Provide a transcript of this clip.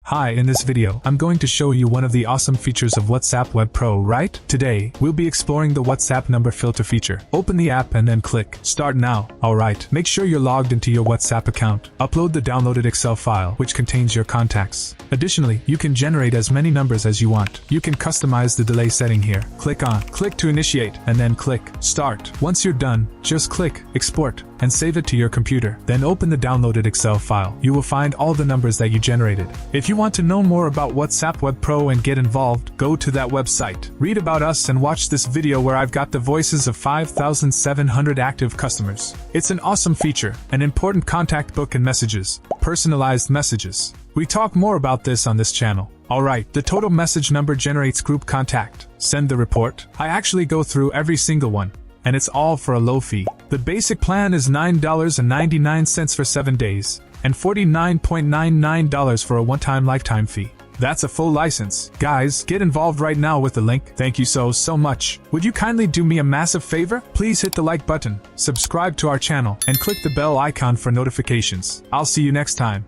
Hi, in this video, I'm going to show you one of the awesome features of WhatsApp WawPro, right? Today, we'll be exploring the WhatsApp number filter feature. Open the app and then click Start Now. Alright, make sure you're logged into your WhatsApp account. Upload the downloaded Excel file, which contains your contacts. Additionally, you can generate as many numbers as you want. You can customize the delay setting here. Click to initiate, and then click Start. Once you're done, just click Export and save it to your computer. Then open the downloaded Excel file. You will find all the numbers that you generated. If you want to know more about WhatsApp WawPro and get involved, go to that website. Read about us and watch this video where I've got the voices of 5,700 active customers. It's an awesome feature, an important contact book and messages, personalized messages. We talk more about this on this channel. Alright, the total message number generates group contact. Send the report. I actually go through every single one, and it's all for a low fee. The basic plan is $9.99 for 7 days, and $49.99 for a one-time lifetime fee. That's a full license. Guys, get involved right now with the link. Thank you so much. Would you kindly do me a massive favor? Please hit the like button, subscribe to our channel, and click the bell icon for notifications. I'll see you next time.